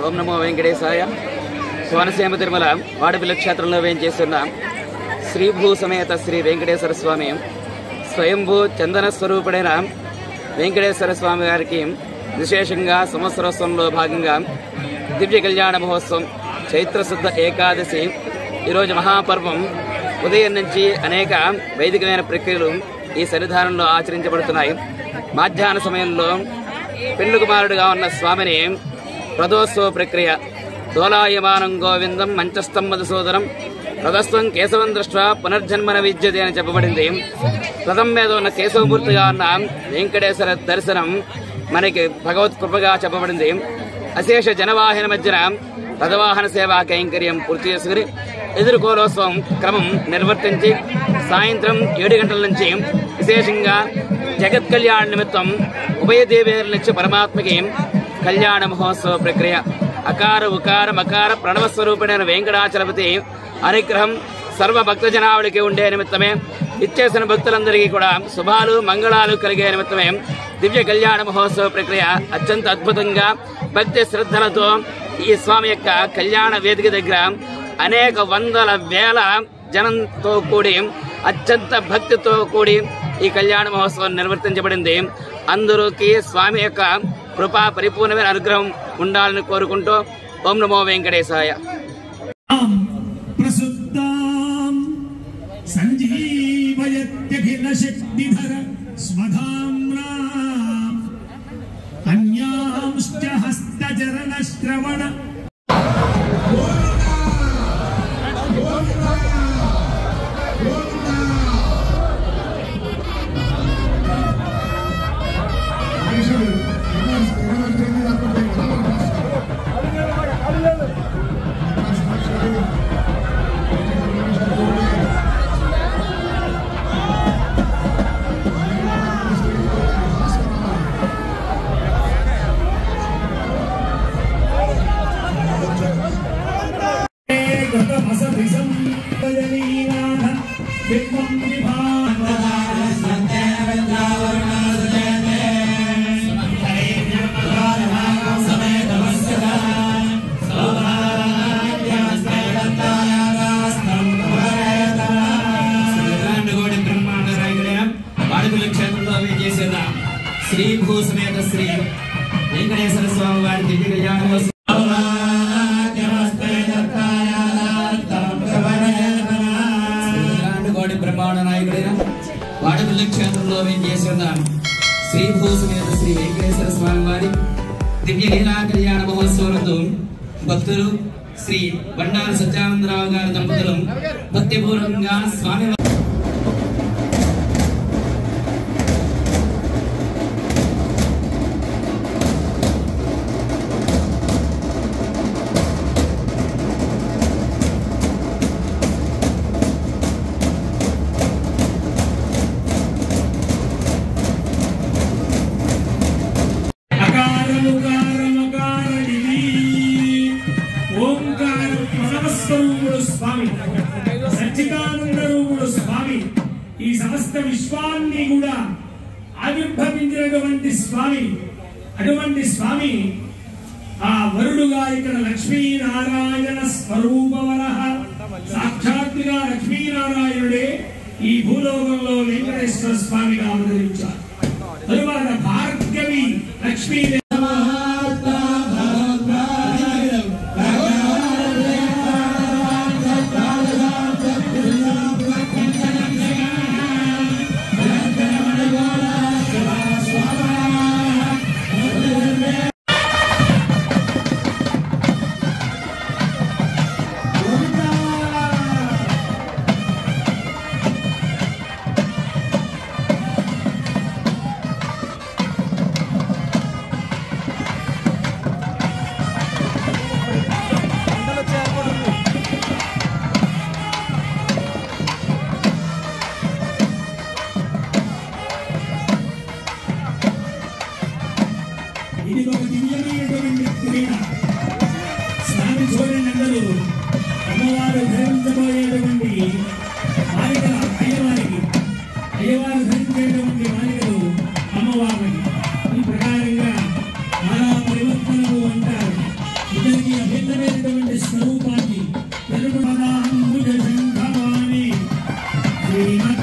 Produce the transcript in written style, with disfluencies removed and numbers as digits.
ఓం నమో వెంకటేశాయ. కోనసీమ తిరుమల వాడపిల్ల క్షేత్రంలో వేంచేస్తున్న శ్రీభూ సమేత శ్రీ వెంకటేశ్వర స్వామి స్వయంభూ చందన స్వరూపుడైన వెంకటేశ్వర స్వామి గారికి విశేషంగా సంవత్సరోత్సవంలో భాగంగా దివ్య కళ్యాణ మహోత్సవం చైత్రశుద్ధ ఏకాదశి ఈరోజు మహాపర్వం. ఉదయం నుంచి అనేక వైదికమైన ప్రక్రియలు ఈ సన్నిధానంలో ఆచరించబడుతున్నాయి. మధ్యాహ్న సమయంలో పెండ్లి కుమారుడుగా ఉన్న స్వామిని రథోత్సవ ప్రక్రియ దోలాయమానం గోవిందం మంచస్థం మధుసూదనం రథస్థం కేశవం దృష్ట్యా పునర్జన్మన విద్యతే అని చెప్పబడింది. రథం మీద ఉన్న కేశవమూర్తిగా ఉన్న వెంకటేశ్వర దర్శనం మనకి భగవత్ కృపగా చెప్పబడింది. అశేష జనవాహన మధ్యన రథవాహన సేవా కైంకర్యం పూర్తి చేసుకుని ఎదుర్కోలోత్సవం క్రమం నిర్వర్తించి సాయంత్రం 7 గంటల నుంచి విశేషంగా జగత్ కళ్యాణ నిమిత్తం ఉభయ దేవేరుల నుంచి పరమాత్మకి కళ్యాణ మహోత్సవ ప్రక్రియ అకార ఉకార మకార ప్రణవ స్వరూపుడైన వెంకటాచలపతి అనుగ్రహం సర్వ భక్త జనావళికి ఉండే నిమిత్తమే, ఇచ్చేసిన భక్తులందరికీ కూడా శుభాలు మంగళాలు కలిగే నిమిత్తమే దివ్య కళ్యాణ మహోత్సవ ప్రక్రియ అత్యంత అద్భుతంగా భక్తి శ్రద్ధలతో ఈ స్వామి యొక్క కళ్యాణ వేదిక దగ్గర అనేక వందల వేల జనంతో కూడి అత్యంత భక్తితో కూడి ఈ కళ్యాణ మహోత్సవం నిర్వర్తించబడింది. అందరికీ స్వామి యొక్క కృపా పరిపూర్ణమైన అనుగ్రహం ఉండాలని కోరుకుంటూ ఓం నమో వెంకటేశాయ. సంజీవయత్యఖిల శక్తిధర స్వధామ్నా అన్యాంశ్చ హస్తచరణ శ్రవణ శ్రీభూ సమేత శ్రీ వెంకటేశ్వర స్వామి వారి దివ్య కళ్యాణ శ్రీరాండుగోడి బ్రహ్మాండ నాయకుడైన వాడపల్లి క్షేత్రంలో వేంచేస్తున్న శ్రీభూ సమేత శ్రీ వెంకటేశ్వర స్వామి వారి దివ్య లీలా కళ్యాణ మహోత్సవంలో భక్తులు శ్రీ బండారు సత్యానందరావు గారి దంపతులు భక్తిపూర్వకంగా స్వామి స్వామి సచ్చిదానంద రూపుడు స్వామి ఈ సమస్త విశ్వాన్ని కూడా ఆవిర్భవించినటువంటి స్వామి. అటువంటి స్వామి ఆ వరుడుగా ఇక్కడ లక్ష్మీనారాయణ స్వరూపవర సాక్షాత్తుగా లక్ష్మీనారాయణుడే ఈ భూలోకంలో వెంకటేశ్వర స్వామిగా అవతరించారు. తరువాత భార్గవి లక్ష్మీ స్వామి చూడండి అందరూ అమ్మవారు ధరించబోయేటువంటి మాలికల అయ్యవారికి అయ్యవారు ధరించేటువంటి మాలికలు అమ్మవారికి ఈ ప్రకారంగా చాలా పరివర్తనము అంటారు. ఇద్దరికి శ్రీ